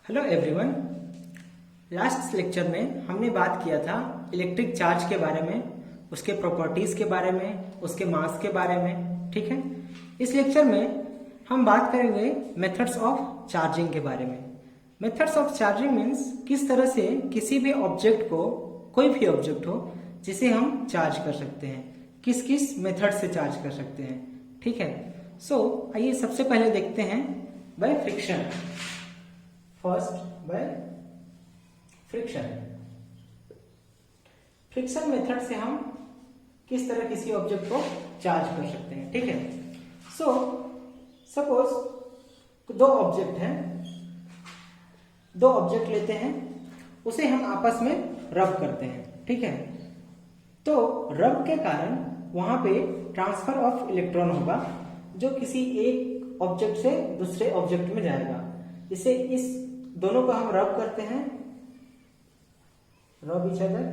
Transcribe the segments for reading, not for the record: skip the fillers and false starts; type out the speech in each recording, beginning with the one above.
Hello everyone. Last lecture में हमने बात किया था इलेक्ट्रिक चार्ज के बारे में, उसके प्रॉपर्टीज के बारे में, उसके मास के बारे में। ठीक है, इस लेक्चर में हम बात करेंगे मेथड्स ऑफ चार्जिंग के बारे में। मेथड्स ऑफ चार्जिंग मीन्स किस तरह से किसी भी ऑब्जेक्ट को, कोई भी ऑब्जेक्ट हो जिसे हम चार्ज कर सकते हैं, किस किस मेथड से चार्ज कर सकते हैं। ठीक है, सो आइए सबसे पहले देखते हैं by friction. First by friction. Friction method से हम किस तरह किसी ऑब्जेक्ट को चार्ज कर सकते हैं। ठीक है, सो सपोज दो ऑब्जेक्ट हैं, दो ऑब्जेक्ट लेते हैं, उसे हम आपस में रब करते हैं। ठीक है, तो रब के कारण वहां पे ट्रांसफर ऑफ इलेक्ट्रॉन होगा जो किसी एक ऑब्जेक्ट से दूसरे ऑब्जेक्ट में जाएगा। इसे इस दोनों को हम रब करते हैं, रब ईच अदर।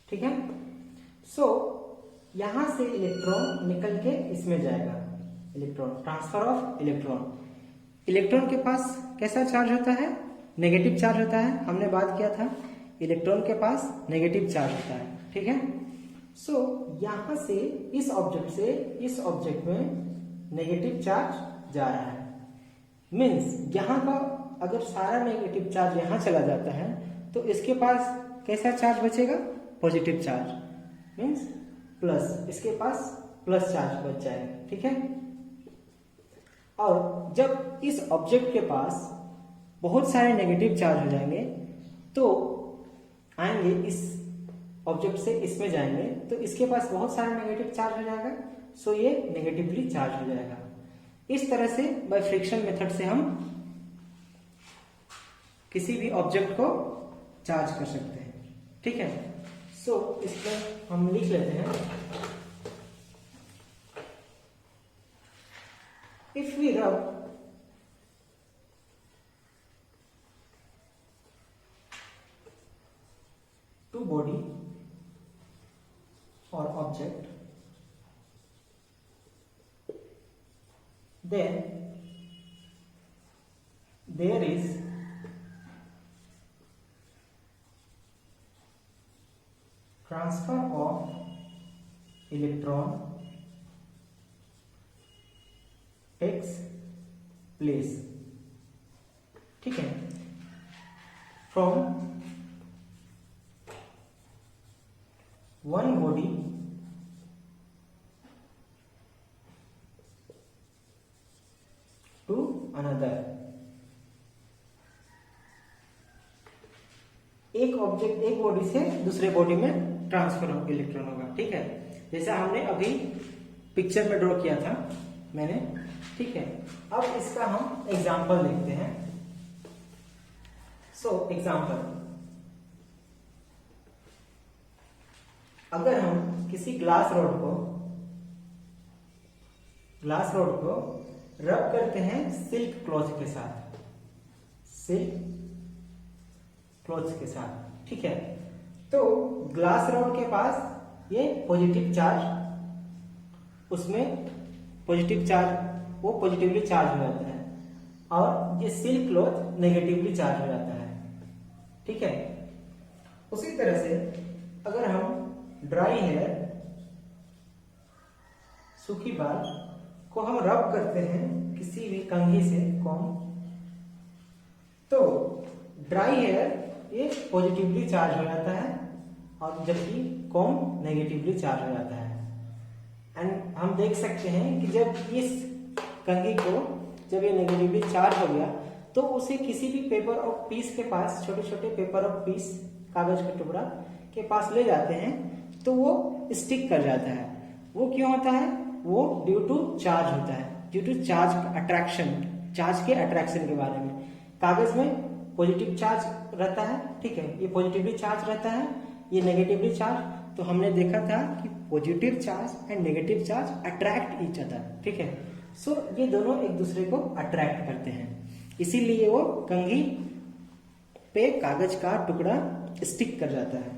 ठीक है, सो यहां से इलेक्ट्रॉन निकल के इसमें जाएगा। Electron, transfer of electron. Electron के पास कैसा चार्ज होता है? नेगेटिव चार्ज होता है। हमने बात किया था इलेक्ट्रॉन के पास नेगेटिव चार्ज होता है। ठीक है, सो यहां से इस ऑब्जेक्ट से इस ऑब्जेक्ट में नेगेटिव चार्ज जा रहा है। मीन्स यहां का अगर सारा नेगेटिव चार्ज यहां चला जाता है तो इसके पास कैसा चार्ज बचेगा? Positive charge, means plus. इसके पास प्लस चार्ज बच जाएगा। ठीक है, और जब इस ऑब्जेक्ट के पास बहुत सारे नेगेटिव चार्ज हो जाएंगे तो आएंगे, इस ऑब्जेक्ट से इसमें जाएंगे तो इसके पास बहुत सारा नेगेटिव चार्ज हो जाएगा, सो ये नेगेटिवली चार्ज हो जाएगा। इस तरह से बाय फ्रिक्शन मेथड से हम किसी भी ऑब्जेक्ट को चार्ज कर सकते हैं। ठीक है, सो इसमें हम लिख लेते हैं, इफ वी रब टू बॉडी और object, then there is transfer of electron takes place. ठीक है, from one body to another। एक ऑब्जेक्ट एक बॉडी से दूसरे बॉडी में ट्रांसफर हो इलेक्ट्रॉन होगा। ठीक है, जैसा हमने अभी पिक्चर में ड्रॉ किया था मैंने। ठीक है, अब इसका हम एग्जांपल देखते हैं। सो एग्जांपल, अगर हम किसी ग्लास रॉड को रब करते हैं सिल्क क्लॉथ के साथ, सिल्क क्लॉथ के साथ। ठीक है, तो ग्लास रॉड के पास ये पॉजिटिव चार्ज, उसमें पॉजिटिव चार्ज, वो पॉजिटिवली चार्ज हो जाता है, और ये सिल्क क्लॉथ नेगेटिवली चार्ज हो जाता है। ठीक है, उसी तरह से अगर हम ड्राई हेयर, सूखी बाल को हम रब करते हैं किसी भी कंघी से, कॉम्ब, तो ड्राई हेयर ये पॉजिटिवली चार्ज हो जाता है और जबकि कॉम्ब नेगेटिवली चार्ज हो जाता है। एंड हम देख सकते हैं कि जब इस कंघी को, जब ये नेगेटिवली चार्ज हो गया तो उसे किसी भी पेपर ऑफ पीस के पास, छोटे छोटे पेपर ऑफ पीस, कागज का टुकड़ा के पास ले जाते हैं तो वो स्टिक कर जाता है। वो क्यों होता है? वो ड्यू टू चार्ज होता है, due to charge attraction, charge के अट्रैक्शन के बारे में। कागज में पॉजिटिव चार्ज रहता है, ठीक है, ये पॉजिटिवली चार्ज रहता है, ये नेगेटिवली चार्ज। तो हमने देखा था कि positive charge and negative charge attract each other. ठीक है, सो ये दोनों एक दूसरे को अट्रैक्ट करते हैं, इसीलिए वो कंघी पे कागज का टुकड़ा स्टिक कर जाता है।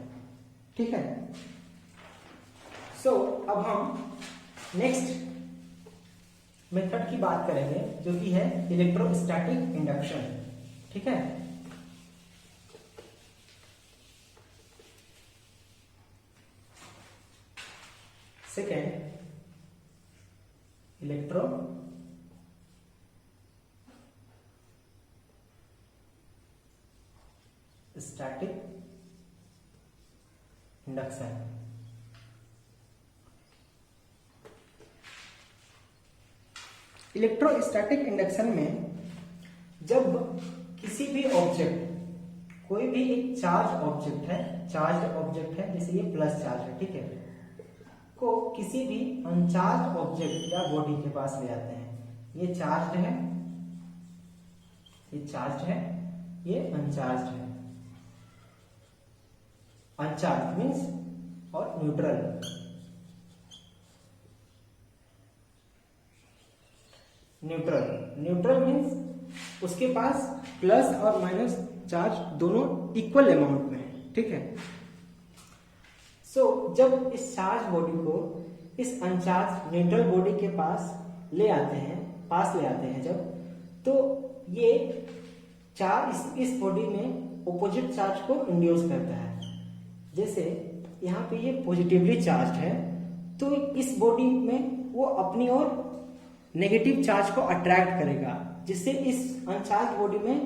ठीक है, सो अब हम नेक्स्ट मेथड की बात करेंगे जो कि है इलेक्ट्रोस्टैटिक इंडक्शन। ठीक है, second electro static induction. Electrostatic induction में जब किसी भी ऑब्जेक्ट, कोई भी एक चार्ज ऑब्जेक्ट है, चार्ज ऑब्जेक्ट है, जैसे ये प्लस चार्ज है, ठीक है, को किसी भी अनचार्ज ऑब्जेक्ट या बॉडी के पास ले आते हैं, ये चार्ज है, ये चार्ज है, ये अनचार्ज है। अनचार्ज मीन्स और न्यूट्रल। न्यूट्रल मीन्स उसके पास प्लस और माइनस चार्ज दोनों इक्वल अमाउंट में है। ठीक है, जब इस चार्ज बॉडी को इस अनचार्ज न्यूट्रल बॉडी के पास ले आते हैं जब, तो ये चार्ज इस बॉडी में ऑपोजिट चार्ज को इंड्यूस करता है। जैसे यहाँ पे ये पॉजिटिवली चार्ज है, तो इस बॉडी में वो अपनी ओर नेगेटिव चार्ज को अट्रैक्ट करेगा, जिससे इस अनचार्ज बॉडी में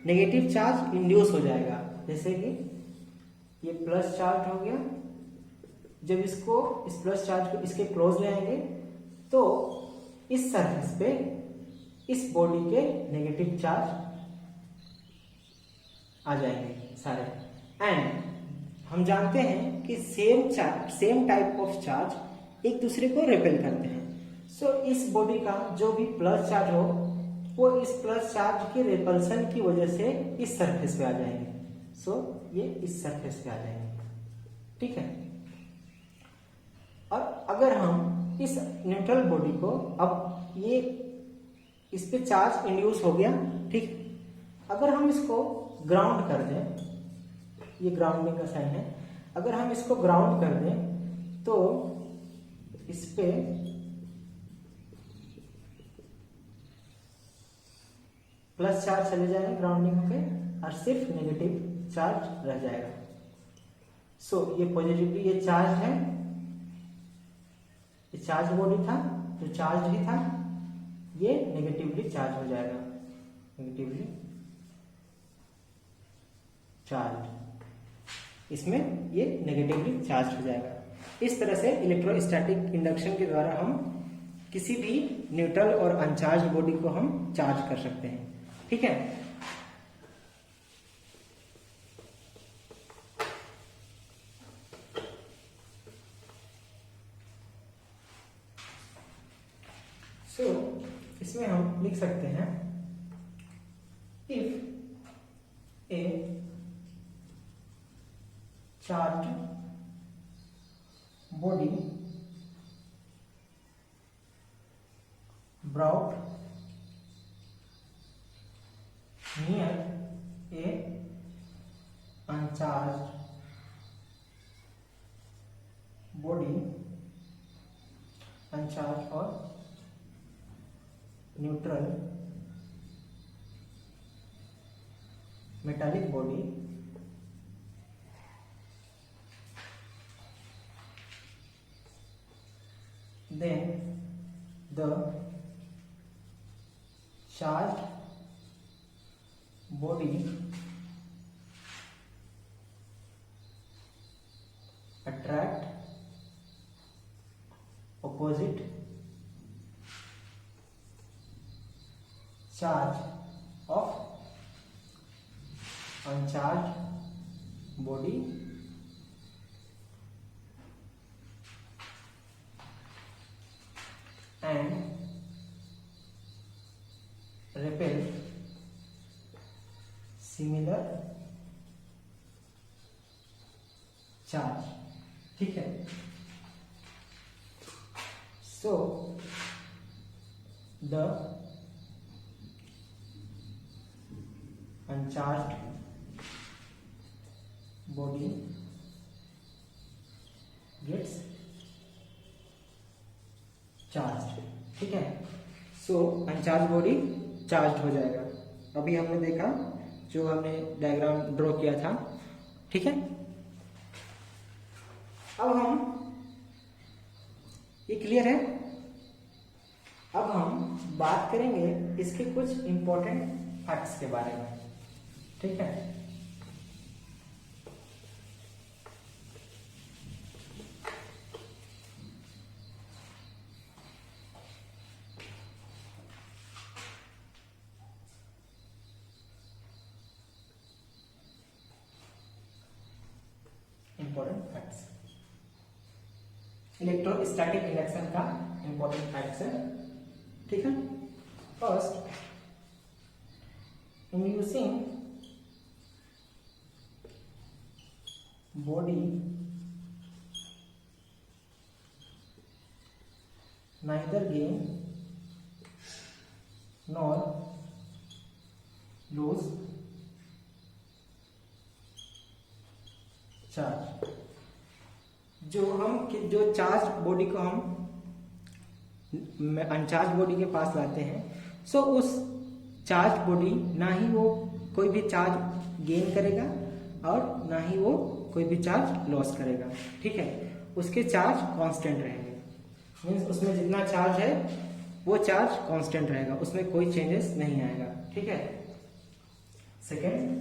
नेगेटिव चार्ज इंड्यूस हो जाएगा। जैसे कि ये प्लस चार्ज हो गया, जब इस प्लस चार्ज को इसके क्लोज ले आएंगे तो इस सरफेस पे इस बॉडी के नेगेटिव चार्ज आ जाएंगे सारे। एंड हम जानते हैं कि सेम टाइप ऑफ चार्ज एक दूसरे को रिपेल करते हैं। इस बॉडी का जो भी प्लस चार्ज हो, वो इस प्लस चार्ज के रिपल्सन की वजह से इस सरफेस पे आ जाएंगे। ये इस सरफेस पे आ जाएंगे। ठीक है, और अगर हम इस न्यूट्रल बॉडी को, अब ये इस पे चार्ज इंड्यूस हो गया, ठीक, अगर हम इसको ग्राउंड कर दें, ये ग्राउंडिंग का साइन है, अगर हम इसको ग्राउंड कर दें तो इस पे प्लस चार्ज चले जाएंगे ग्राउंडिंग होके और सिर्फ नेगेटिव चार्ज रह जाएगा। ये पॉजिटिवली ये चार्ज है, ये चार्ज बॉडी था, जो चार्ज ही था, ये नेगेटिवली चार्ज हो जाएगा, नेगेटिवली चार्ज, इसमें ये नेगेटिवली चार्ज हो जाएगा। इस तरह से इलेक्ट्रोस्टैटिक इंडक्शन के द्वारा हम किसी भी न्यूट्रल और अनचार्ज बॉडी को हम चार्ज कर सकते हैं। ठीक है, इसमें हम लिख सकते हैं, if A charge body brought near a uncharged body, uncharged or neutral metallic body, then the charged body attract opposite charge of uncharged body and repel similar charge. ठीक है, the uncharged body gets charged. ठीक है, सो uncharged body charge हो जाएगा। अभी हमने देखा जो हमने डायग्राम ड्रॉ किया था, ठीक है। अब हम, ये क्लियर है। अब हम बात करेंगे इसके कुछ इंपॉर्टेंट फैक्ट्स के बारे में, ठीक है। इंपॉर्टेंट फैक्ट्स, इलेक्ट्रोस्टैटिक इंडक्शन का इंपॉर्टेंट फैक्ट्स है, ठीक है। First, inducing body neither gain nor lose charge. जो चार्ज बॉडी को हम अनचार्ज बॉडी के पास लाते हैं, सो उस चार्ज बॉडी ना ही वो कोई भी चार्ज गेन करेगा और ना ही वो कोई भी चार्ज लॉस करेगा, ठीक है। उसके चार्ज कांस्टेंट रहेंगे, मीन्स उसमें जितना चार्ज है वो चार्ज कांस्टेंट रहेगा, उसमें कोई चेंजेस नहीं आएगा, ठीक है। Second,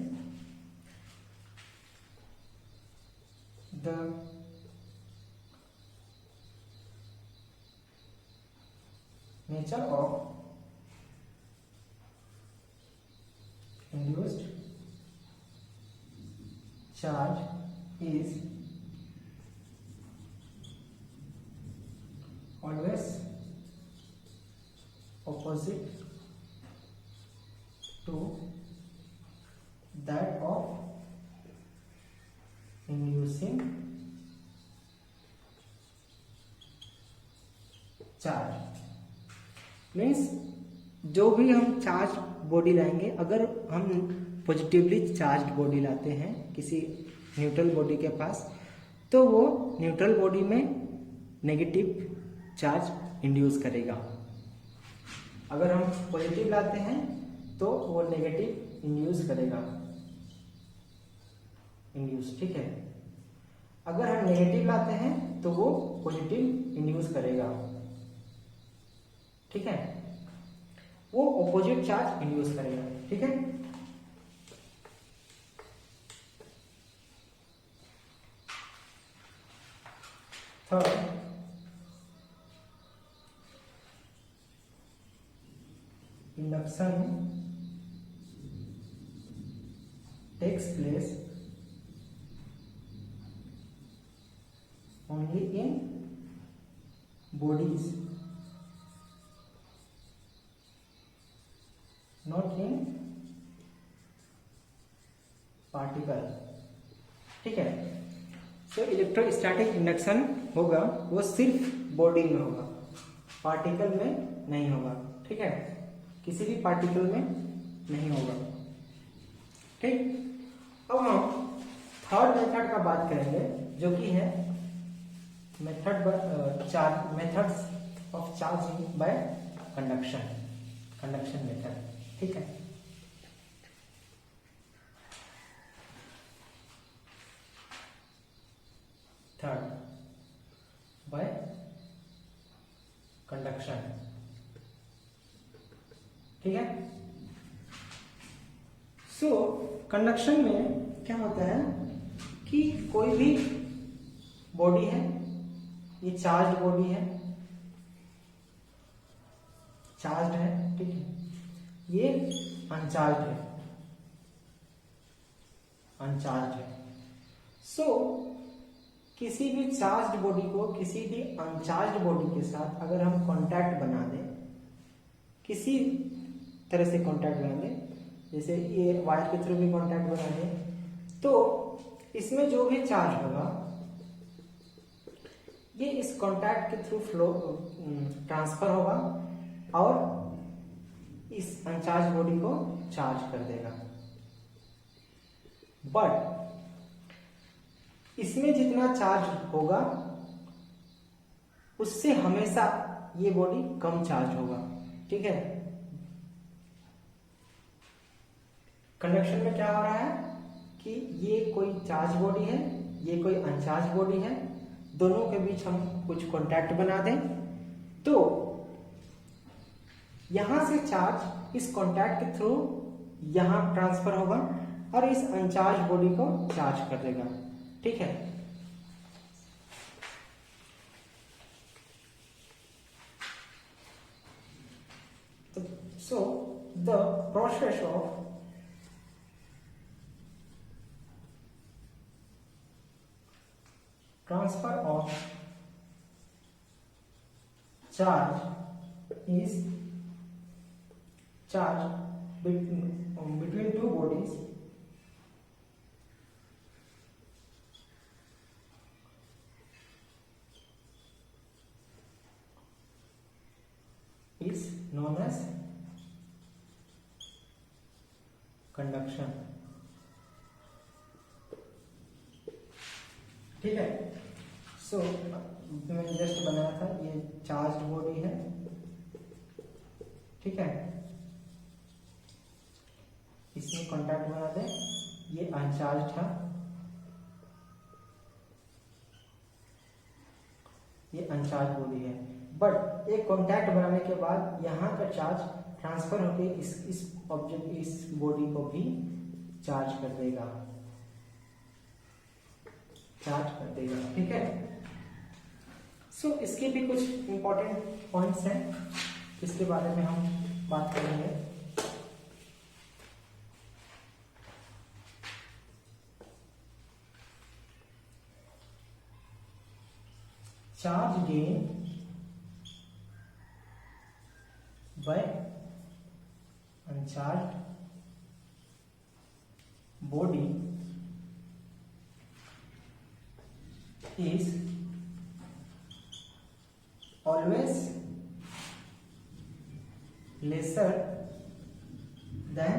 the nature of induced charge is always opposite to that of inducing charge. Means जो भी हम चार्ज बॉडी लाएंगे, अगर हम पॉजिटिवली चार्ज बॉडी लाते हैं किसी न्यूट्रल बॉडी के पास, तो वो न्यूट्रल बॉडी में नेगेटिव चार्ज इंड्यूस करेगा। अगर हम पॉजिटिव लाते हैं तो वो नेगेटिव इंड्यूस करेगा, ठीक है। अगर हम नेगेटिव लाते हैं तो वो पॉजिटिव इंड्यूस करेगा, ठीक है। वो ऑपोजिट चार्ज इंड्यूस करेगा, ठीक है। Third, induction takes place only in bodies, not in particle, ठीक है। सो इलेक्ट्रोस्टैटिक इंडक्शन होगा वो सिर्फ बॉडी में होगा, पार्टिकल में नहीं होगा, ठीक है। किसी भी पार्टिकल में नहीं होगा, ठीक। अब हम थर्ड मेथड का बात करेंगे जो कि है methods of charging by conduction method, ठीक है। थर्ड, बाय कंडक्शन, ठीक है। सो कंडक्शन में क्या होता है कि कोई भी बॉडी है, ये चार्ज बॉडी है, चार्ज है, ठीक है। ये अनचार्ज है, सो किसी भी चार्ज बॉडी को किसी भी अनचार्ज बॉडी के साथ अगर हम कांटेक्ट बना दें, किसी तरह से कांटेक्ट बना दें, जैसे ये वायर के थ्रू भी कांटेक्ट बना दें, तो इसमें जो भी चार्ज होगा ये इस कांटेक्ट के थ्रू फ्लो ट्रांसफर होगा और इस अनचार्ज बॉडी को चार्ज कर देगा। बट इसमें जितना चार्ज होगा उससे हमेशा ये बॉडी कम चार्ज होगा, ठीक है। कंडक्शन में क्या हो रहा है कि ये कोई चार्ज बॉडी है, ये कोई अनचार्ज बॉडी है, दोनों के बीच हम कुछ कांटेक्ट बना दें तो यहां से चार्ज इस कांटेक्ट के थ्रू यहां ट्रांसफर होगा और इस अनचार्ज बॉडी को चार्ज कर देगा। ठीक है। So the process of transfer of charge is charge between two bodies is known as conduction. ठीक है। सो मैंने जस्ट बनाया था, ये चार्ज बॉडी है। ठीक है, इसमें कांटेक्ट बना दें, ये अनचार्ज था, ये अनचार्ज बॉडी है। बट एक कांटेक्ट बनाने के बाद यहाँ का चार्ज ट्रांसफर होकर इस ऑब्जेक्ट, इस बॉडी को भी चार्ज कर देगा, चार्ज कर देगा। ठीक है। सो इसके भी कुछ इंपॉर्टेंट पॉइंट्स हैं, इसके बारे में हम बात करेंगे। Charge gain by uncharged body is always lesser than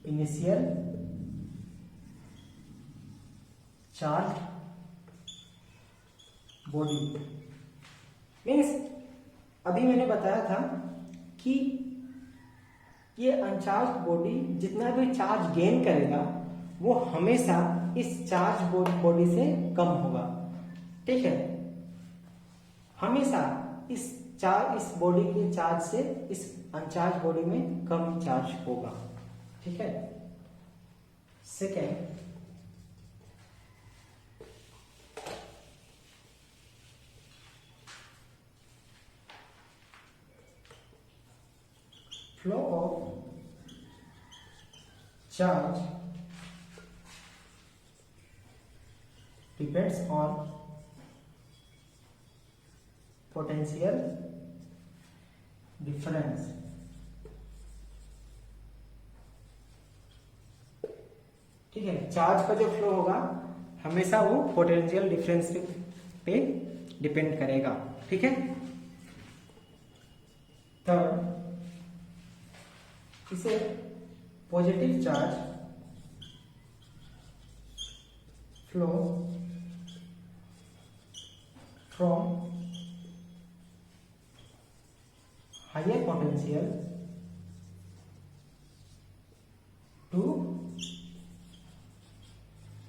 initial charged body। Means अभी मैंने बताया था कि ये अनचार्ज बॉडी जितना भी चार्ज गेन करेगा वो हमेशा इस चार्ज बॉडी से कम होगा। ठीक है, हमेशा इस बॉडी के चार्ज से इस अनचार्ज बॉडी में कम चार्ज होगा। ठीक है। Second, flow of charge depends on potential difference। ठीक है, चार्ज का जो फ्लो होगा हमेशा वो पोटेंशियल डिफरेंस पे डिपेंड करेगा। ठीक है। थर्ड, इसे positive charge flow from higher potential to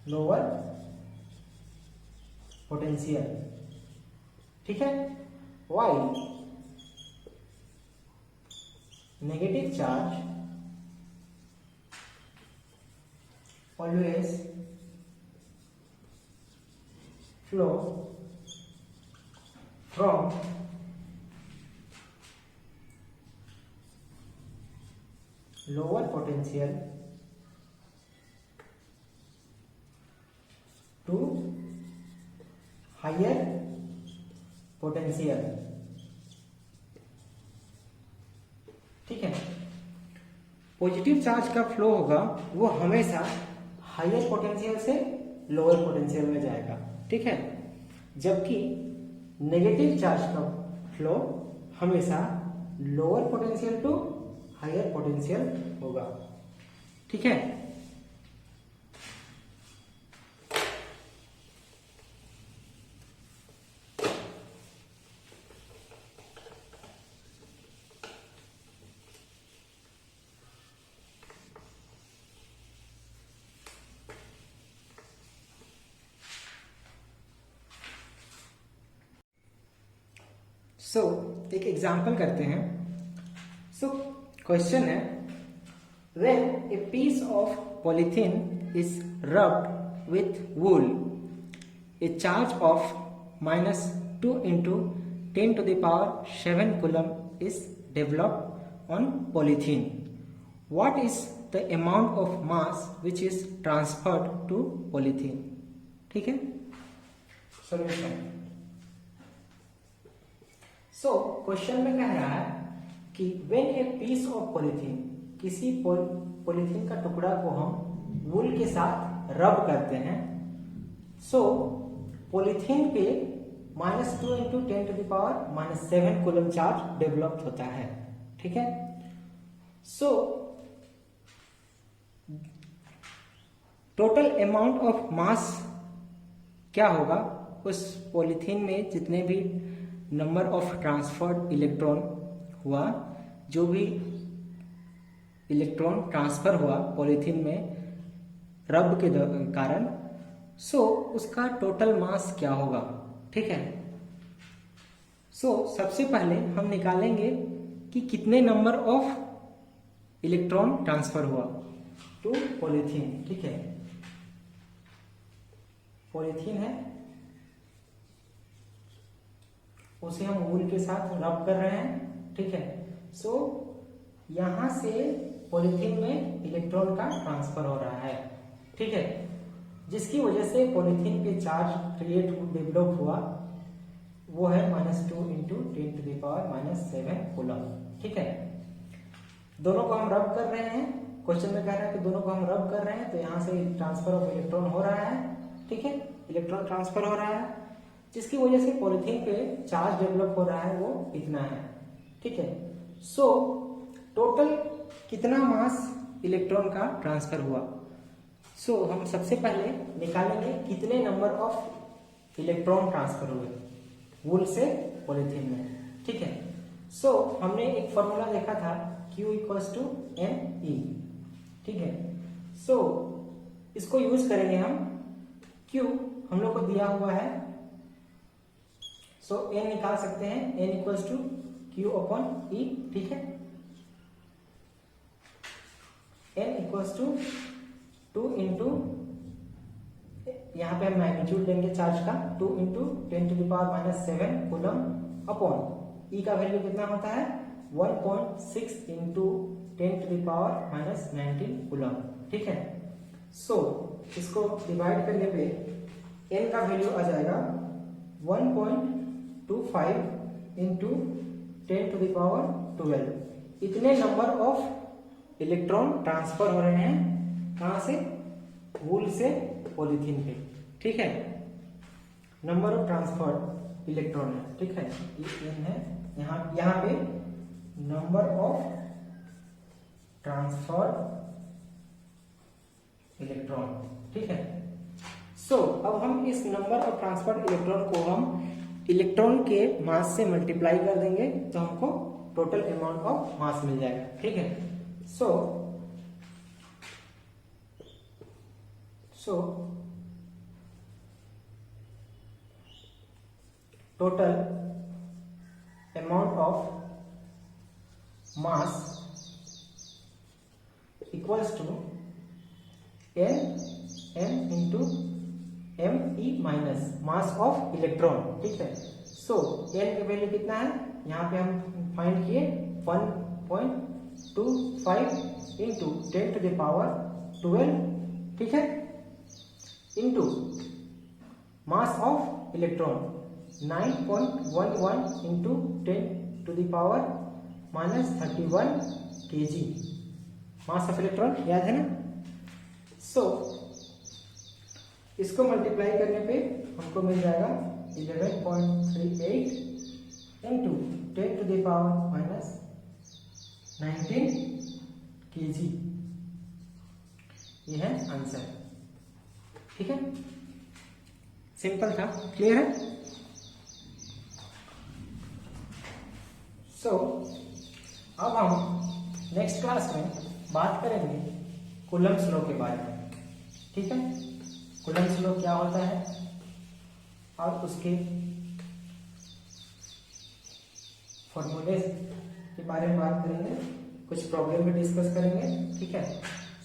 lower potential. ठीक है। While negative charge always flow from lower potential to higher potential। ठीक है। पॉजिटिव चार्ज का फ्लो होगा वो हमेशा हायर पोटेंशियल से लोअर पोटेंशियल में जाएगा। ठीक है। जबकि नेगेटिव चार्ज का फ्लो हमेशा lower potential to higher potential होगा। ठीक है। सो एक एग्जाम्पल करते हैं। सो क्वेश्चन है, when a piece of polythene is rubbed with wool, a charge of -2 into 10⁻7 coulomb is developed on polythene. What is the amount of mass which is transferred to polythene? ठीक है, solution. So question में कह रहा है कि when a piece of polythene, किसी polythene का टुकड़ा को हम वूल के साथ रब करते हैं, सो पॉलीथीन पे -2 into 10⁻7 कूलम चार्ज डेवलप होता है। ठीक है, so total amount of mass क्या होगा, उस पॉलीथीन में जितने भी नंबर ऑफ ट्रांसफर्ड इलेक्ट्रॉन हुआ, जो भी इलेक्ट्रॉन ट्रांसफर हुआ पॉलीथीन में रब के कारण, सो उसका टोटल मास क्या होगा। ठीक है, सो सबसे पहले हम निकालेंगे कि कितने नंबर ऑफ इलेक्ट्रॉन ट्रांसफर हुआ टू पॉलीथीन। ठीक है, पॉलीथीन है, उसे हम वूल के साथ रब कर रहे हैं। ठीक है, सो यहां से पॉलीथीन में इलेक्ट्रॉन का ट्रांसफर हो रहा है। ठीक है, जिसकी वजह से पॉलीथीन पे चार्ज क्रिएट डेवलप हुआ, वो है -2 into 10⁻7 कूलम। ठीक है, दोनों को हम रब कर रहे हैं, क्वेश्चन में कह रहा है कि दोनों को हम रब कर रहे हैं, तो यहां से ट्रांसफर ऑफ इलेक्ट्रॉन हो रहा है। ठीक है, इलेक्ट्रॉन ट्रांसफर हो रहा है, जिसकी वजह से पॉलीथीन पे चार्ज डेवलप हो रहा है, वो इतना है। ठीक है, सो टोटल कितना मास इलेक्ट्रॉन का ट्रांसफर हुआ, सो हम सबसे पहले निकालेंगे कितने नंबर ऑफ इलेक्ट्रॉन ट्रांसफर हुए वूल से पॉलीथीन में। ठीक है, सो हमने एक फॉर्मूला देखा था Q = NE। ठीक है, सो इसको यूज करेंगे हम। Q हम लोग को दिया हुआ है, सो N निकाल सकते हैं, N = Q/E। ठीक है, N = 2 into, यहाँ पे हम मैग्नीट्यूड लेंगे चार्ज का, 2 into 10⁻7 कूलम अपॉन ई का वैल्यू कितना होता है, 1.6 into 10⁻19 कूलम। ठीक है, सो इसको डिवाइड करने पे एन का वैल्यू आ जाएगा 1.25 into 10⁻12। इतने नंबर ऑफ इलेक्ट्रॉन ट्रांसफर हो रहे हैं, कहां से, वूल से पॉलीथीन पे। ठीक है, नंबर ऑफ ट्रांसफर्ड इलेक्ट्रॉन है। ठीक है, ये N है, यहाँ पे नंबर ऑफ ट्रांसफर्ड इलेक्ट्रॉन। ठीक है, सो अब हम इस नंबर ऑफ ट्रांसफर्ड इलेक्ट्रॉन को हम इलेक्ट्रॉन के मास से मल्टीप्लाई कर देंगे, तो हमको टोटल अमाउंट ऑफ मास मिल जाएगा। ठीक है, सो total amount of mass equals to n into me minus mass of electron। ठीक है, सो n की वैल्यू कितना है, यहाँ पे हम फाइंड किए 1.25 into 10⁻12। ठीक है, into mass of electron 9.11 into 10⁻31 kg mass of electron, याद है ना। सो इसको मल्टीप्लाई करने पे हमको मिल जाएगा 11.38 into 10⁻19 kg। ये है आंसर। ठीक है, सिंपल था, क्लियर है। सो अब हम नेक्स्ट क्लास में बात करेंगे कूलम्ब्स लॉ के बारे में। ठीक है, कूलम्ब्स लॉ क्या होता है और उसके फॉर्मूले के बारे में बात करेंगे, कुछ प्रॉब्लम भी डिस्कस करेंगे, ठीक है।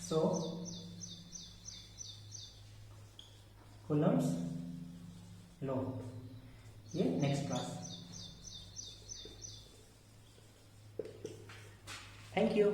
सो कूलम्ब्स लॉ, ये नेक्स्ट क्लास। Thank you.